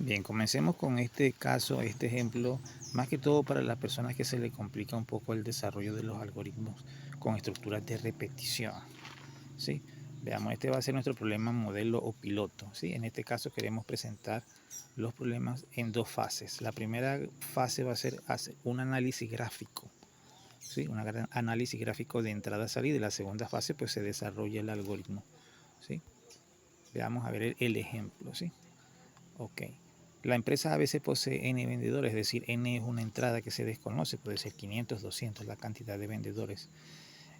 Bien, comencemos con este caso, este ejemplo, más que todo para las personas que se le complica un poco el desarrollo de los algoritmos con estructuras de repetición, ¿sí? Veamos, este va a ser nuestro problema modelo o piloto, ¿sí? En este caso queremos presentar los problemas en dos fases. La primera fase va a ser hacer un análisis gráfico, ¿sí? Un análisis gráfico de entrada-salida, y la segunda fase pues se desarrolla el algoritmo, ¿sí? Veamos a ver el ejemplo, ¿sí? Ok. La empresa a veces posee N vendedores, es decir, N es una entrada que se desconoce, puede ser 500, 200, la cantidad de vendedores.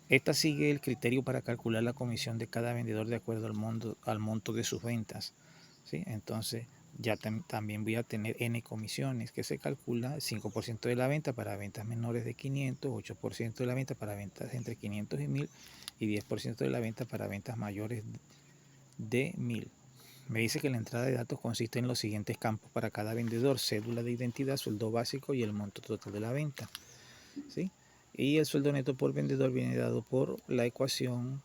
Esta sigue el criterio para calcular la comisión de cada vendedor de acuerdo al monto de sus ventas, ¿sí? Entonces ya también voy a tener N comisiones que se calcula 5% de la venta para ventas menores de 500, 8% de la venta para ventas entre 500 y 1000 y 10% de la venta para ventas mayores de 1000. Me dice que la entrada de datos consiste en los siguientes campos para cada vendedor: cédula de identidad, sueldo básico y el monto total de la venta, ¿sí? Y el sueldo neto por vendedor viene dado por la ecuación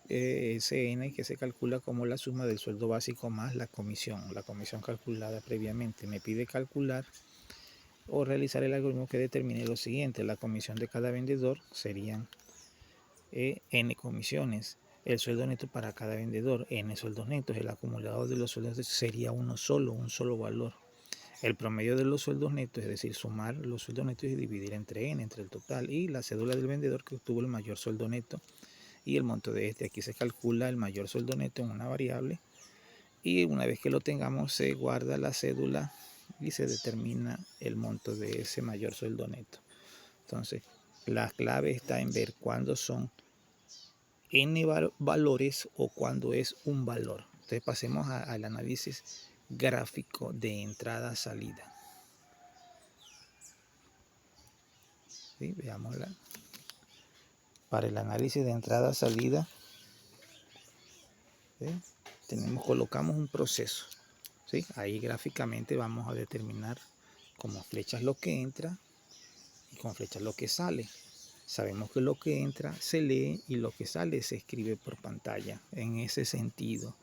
SN, que se calcula como la suma del sueldo básico más la comisión calculada previamente. Me pide calcular o realizar el algoritmo que determine lo siguiente: la comisión de cada vendedor serían N comisiones, el sueldo neto para cada vendedor, N sueldos netos, el acumulado de los sueldos sería un solo valor. El promedio de los sueldos netos, es decir, sumar los sueldos netos y dividir entre N, entre el total, y la cédula del vendedor que obtuvo el mayor sueldo neto y el monto de este. Aquí se calcula el mayor sueldo neto en una variable y una vez que lo tengamos se guarda la cédula y se determina el monto de ese mayor sueldo neto. Entonces, la clave está en ver cuándo son N valores o cuando es un valor. Entonces pasemos al análisis gráfico de entrada-salida. ¿Sí? Veámosla. Para el análisis de entrada-salida, ¿sí? Colocamos un proceso, ¿sí? Ahí gráficamente vamos a determinar como flechas lo que entra y con flechas lo que sale. Sabemos que lo que entra se lee y lo que sale se escribe por pantalla, en ese sentido,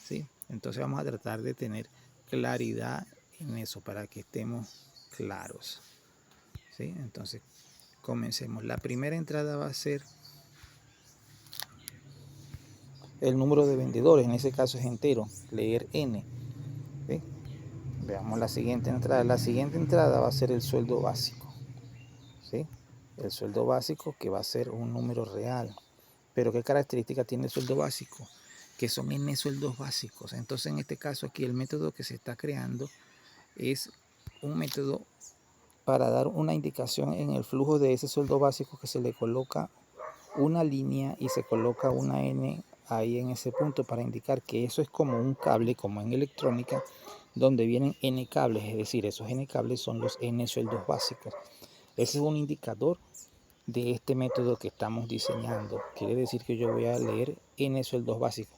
¿sí? Entonces vamos a tratar de tener claridad en eso para que estemos claros, ¿sí? Entonces comencemos. La primera entrada va a ser el número de vendedores, en ese caso es entero, leer N, ¿sí? Veamos la siguiente entrada. La siguiente entrada va a ser el sueldo básico, ¿sí? El sueldo básico, que va a ser un número real. Pero ¿qué característica tiene el sueldo básico? Que son N sueldos básicos. Entonces en este caso aquí el método que se está creando es un método para dar una indicación en el flujo de ese sueldo básico, que se le coloca una línea y se coloca una N ahí en ese punto para indicar que eso es como un cable, como en electrónica, donde vienen N cables, es decir, esos N cables son los N sueldos básicos. Ese es un indicador de este método que estamos diseñando. Quiere decir que yo voy a leer N sueldos básicos.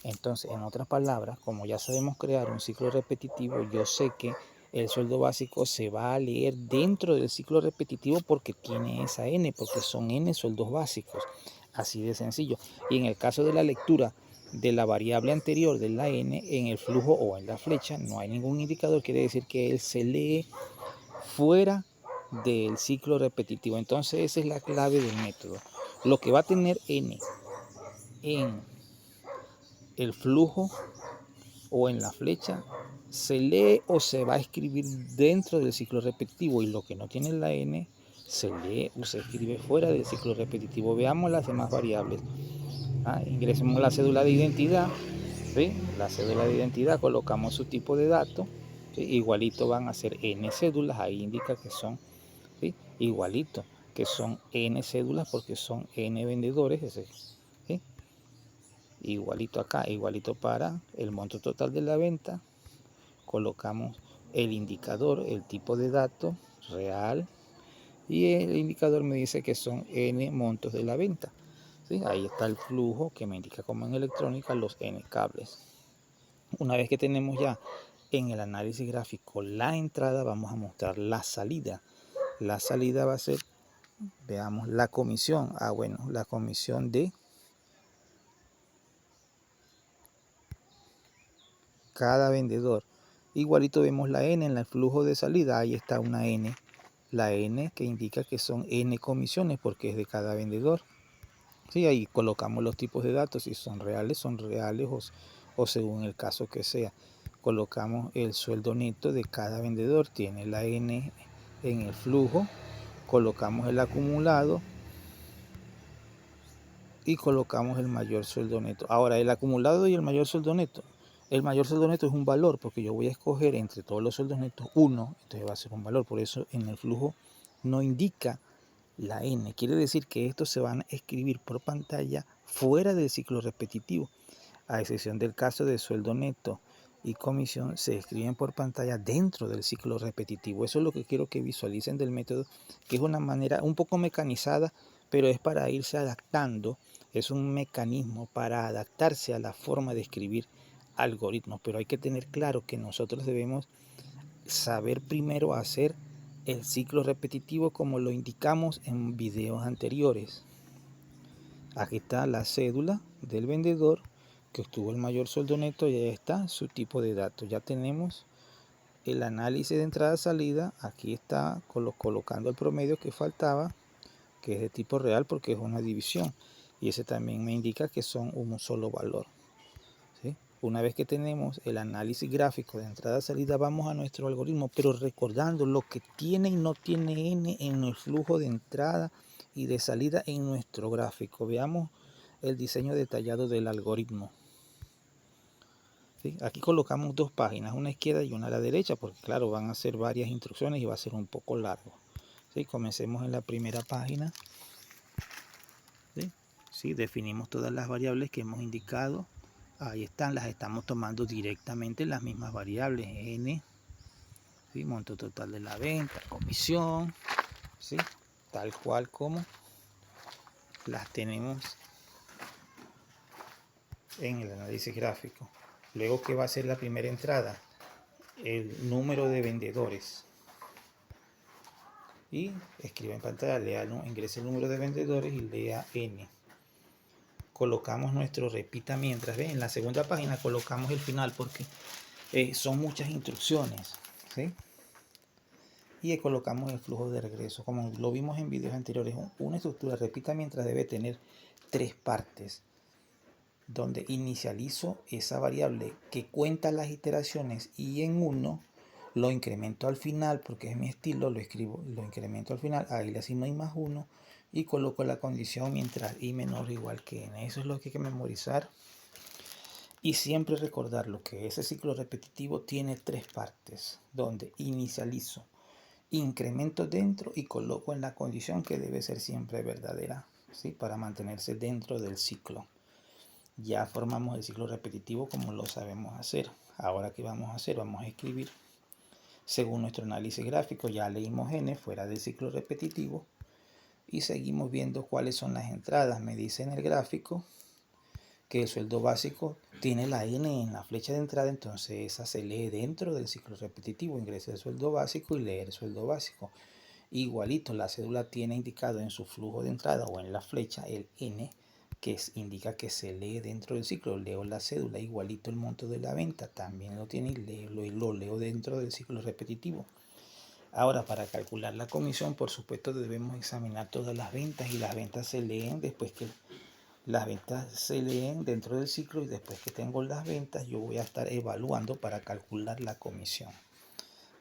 Entonces, en otras palabras, como ya sabemos crear un ciclo repetitivo, yo sé que el sueldo básico se va a leer dentro del ciclo repetitivo porque tiene esa N, porque son N sueldos básicos. Así de sencillo. Y en el caso de la lectura de la variable anterior de la N, en el flujo o en la flecha, no hay ningún indicador. Quiere decir que él se lee fuera del ciclo repetitivo. Entonces, esa es la clave del método. Lo que va a tener N en el flujo o en la flecha se lee o se va a escribir dentro del ciclo repetitivo, y lo que no tiene la N se lee o se escribe fuera del ciclo repetitivo. Veamos las demás variables. Ingresemos la cédula de identidad, ¿sí? La cédula de identidad, colocamos su tipo de datos, ¿sí? Igualito van a ser N cédulas, ahí indica que son, ¿sí? Igualito, que son N cédulas porque son N vendedores, ¿sí? Igualito acá, igualito para el monto total de la venta, colocamos el indicador, el tipo de datos real, y el indicador me dice que son N montos de la venta, ¿sí? Ahí está el flujo que me indica como en electrónica los N cables. Una vez que tenemos ya en el análisis gráfico la entrada, vamos a mostrar la salida. La salida va a ser, veamos, la comisión. Bueno, la comisión de cada vendedor. Igualito vemos la N en el flujo de salida, ahí está una N. La N que indica que son N comisiones porque es de cada vendedor. Sí, ahí colocamos los tipos de datos, si son reales o según el caso que sea. Colocamos el sueldo neto de cada vendedor, tiene la N en el flujo, colocamos el acumulado y colocamos el mayor sueldo neto. Ahora, el acumulado y el mayor sueldo neto. El mayor sueldo neto es un valor porque yo voy a escoger entre todos los sueldos netos uno, entonces va a ser un valor. Por eso en el flujo no indica la N. Quiere decir que estos se van a escribir por pantalla fuera del ciclo repetitivo, a excepción del caso de sueldo neto y comisión, se escriben por pantalla dentro del ciclo repetitivo. Eso es lo que quiero que visualicen del método, que es una manera un poco mecanizada, pero es para irse adaptando. Es un mecanismo para adaptarse a la forma de escribir algoritmos, pero hay que tener claro que nosotros debemos saber primero hacer el ciclo repetitivo como lo indicamos en videos anteriores. Aquí está la cédula del vendedor que obtuvo el mayor sueldo neto y ahí está su tipo de datos. Ya tenemos el análisis de entrada-salida. Aquí está colocando el promedio que faltaba, que es de tipo real porque es una división. Y ese también me indica que son un solo valor. ¿Sí? Una vez que tenemos el análisis gráfico de entrada-salida, vamos a nuestro algoritmo, pero recordando lo que tiene y no tiene N en el flujo de entrada y de salida en nuestro gráfico. Veamos el diseño detallado del algoritmo. ¿Sí? Aquí colocamos dos páginas, una a la izquierda y una a la derecha, porque claro, van a ser varias instrucciones y va a ser un poco largo. ¿Sí? Comencemos en la primera página. ¿Sí? ¿Sí? Definimos todas las variables que hemos indicado. Ahí están, las estamos tomando directamente las mismas variables. N, ¿sí? Monto total de la venta, comisión, ¿sí? Tal cual como las tenemos en el análisis gráfico. Luego, ¿qué va a ser la primera entrada? El número de vendedores. Y escribe en pantalla, lea, ingrese el número de vendedores y lea N. Colocamos nuestro repita mientras. ¿Ven? En la segunda página colocamos el final porque son muchas instrucciones. ¿Sí? Y colocamos el flujo de regreso. Como lo vimos en videos anteriores, una estructura repita mientras debe tener tres partes, donde inicializo esa variable que cuenta las iteraciones y en uno lo incremento al final porque es mi estilo, lo escribo, lo incremento al final, ahí le asigno i más 1 y coloco la condición mientras i menor o igual que n. Eso es lo que hay que memorizar y siempre recordar lo que ese ciclo repetitivo tiene tres partes, donde inicializo, incremento dentro y coloco en la condición que debe ser siempre verdadera, ¿sí? Para mantenerse dentro del ciclo. Ya formamos el ciclo repetitivo como lo sabemos hacer. Ahora, ¿qué vamos a hacer? Vamos a escribir según nuestro análisis gráfico. Ya leímos n fuera del ciclo repetitivo y seguimos viendo cuáles son las entradas. Me dice en el gráfico que el sueldo básico tiene la n en la flecha de entrada, entonces esa se lee dentro del ciclo repetitivo. Ingrese el sueldo básico y leer el sueldo básico. Igualito, la cédula tiene indicado en su flujo de entrada o en la flecha el n, que indica que se lee dentro del ciclo. Leo la cédula, igualito el monto de la venta, también lo tiene y lo leo dentro del ciclo repetitivo. Ahora, para calcular la comisión, por supuesto, debemos examinar todas las ventas y las ventas se leen después que las ventas se leen dentro del ciclo y después que tengo las ventas yo voy a estar evaluando para calcular la comisión.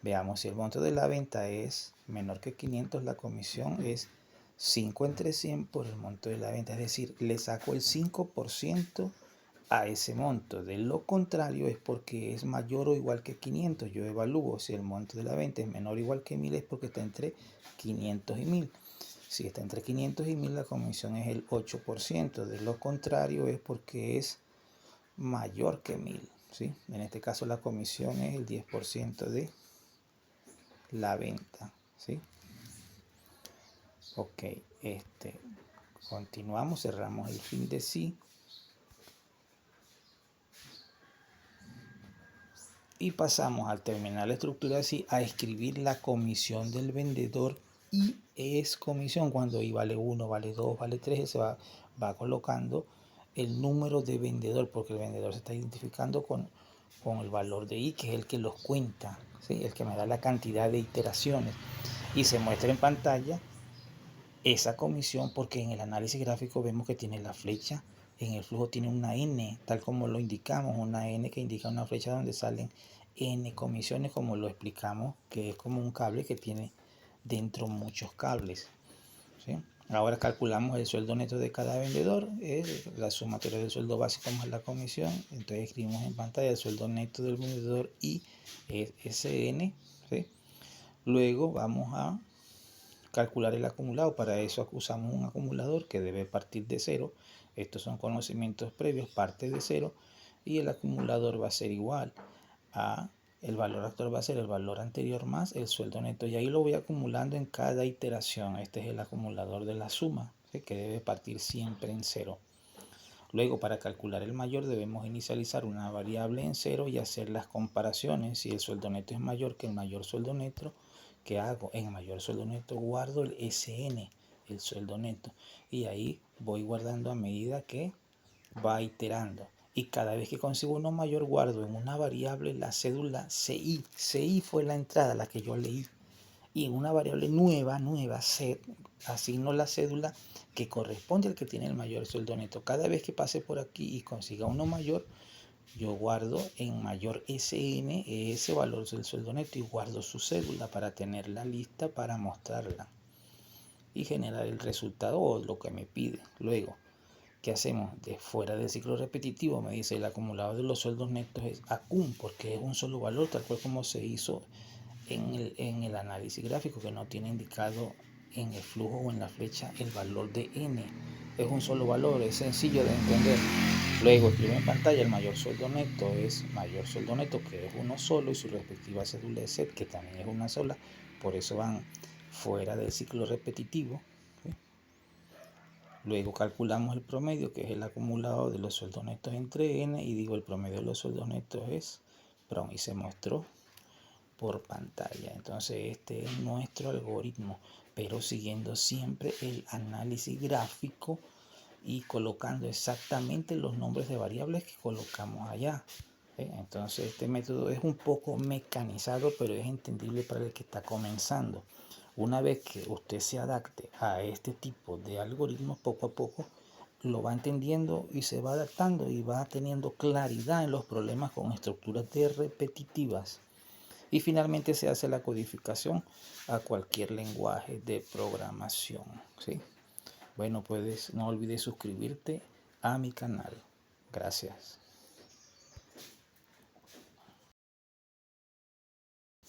Veamos, si el monto de la venta es menor que 500, la comisión es 5 entre 100 por el monto de la venta. Es decir, le saco el 5% a ese monto. De lo contrario es porque es mayor o igual que 500. Yo evalúo si el monto de la venta es menor o igual que 1000 es porque está entre 500 y 1000. Si está entre 500 y 1000 la comisión es el 8%. De lo contrario es porque es mayor que 1000. ¿Sí? En este caso la comisión es el 10% de la venta, ¿sí? Ok, continuamos, cerramos el fin de sí y pasamos al terminar la estructura así a escribir la comisión del vendedor y es comisión cuando i vale 1, vale 2, vale 3, se va colocando el número de vendedor porque el vendedor se está identificando con con el valor de i, que es el que los cuenta, ¿sí? El que me da la cantidad de iteraciones. Y se muestra en pantalla esa comisión porque en el análisis gráfico vemos que tiene la flecha, en el flujo tiene una N, tal como lo indicamos, una N que indica una flecha donde salen N comisiones, como lo explicamos, que es como un cable que tiene dentro muchos cables, ¿sí? Ahora calculamos el sueldo neto de cada vendedor, es la sumatoria del sueldo básico más la comisión. Entonces escribimos en pantalla el sueldo neto del vendedor y SN, ¿sí? Luego vamos a calcular el acumulado. Para eso usamos un acumulador que debe partir de cero. Estos son conocimientos previos, parte de cero, y el acumulador va a ser igual a el valor actual, va a ser el valor anterior más el sueldo neto, y ahí lo voy acumulando en cada iteración. Este es el acumulador de la suma, ¿sí? Que debe partir siempre en cero. Luego, para calcular el mayor, debemos inicializar una variable en cero y hacer las comparaciones. Si el sueldo neto es mayor que el mayor sueldo neto, ¿qué hago? En mayor sueldo neto guardo el SN, el sueldo neto, y ahí voy guardando a medida que va iterando. Y cada vez que consigo uno mayor, guardo en una variable la cédula CI. CI fue la entrada, la que yo leí. Y en una variable nueva, asigno la cédula que corresponde al que tiene el mayor sueldo neto. Cada vez que pase por aquí y consiga uno mayor, yo guardo en mayor SN ese valor del sueldo neto y guardo su cédula para tenerla lista para mostrarla y generar el resultado o lo que me pide. Luego, ¿qué hacemos? De fuera del ciclo repetitivo, me dice el acumulado de los sueldos netos es ACUM, porque es un solo valor, tal cual como se hizo en el análisis gráfico, que no tiene indicado en el flujo o en la flecha el valor de N. Es un solo valor, es sencillo de entender. Luego escribo en pantalla el mayor sueldo neto es mayor sueldo neto, que es uno solo, y su respectiva cédula de set, que también es una sola. Por eso van fuera del ciclo repetitivo, ¿sí? Luego calculamos el promedio, que es el acumulado de los sueldos netos entre N, y digo el promedio de los sueldos netos es y se mostró por pantalla. Entonces este es nuestro algoritmo, pero siguiendo siempre el análisis gráfico y colocando exactamente los nombres de variables que colocamos allá. Entonces este método es un poco mecanizado, pero es entendible para el que está comenzando. Una vez que usted se adapte a este tipo de algoritmos, poco a poco lo va entendiendo y se va adaptando y va teniendo claridad en los problemas con estructuras repetitivas. Y finalmente se hace la codificación a cualquier lenguaje de programación, ¿sí? Bueno, no olvides suscribirte a mi canal. Gracias.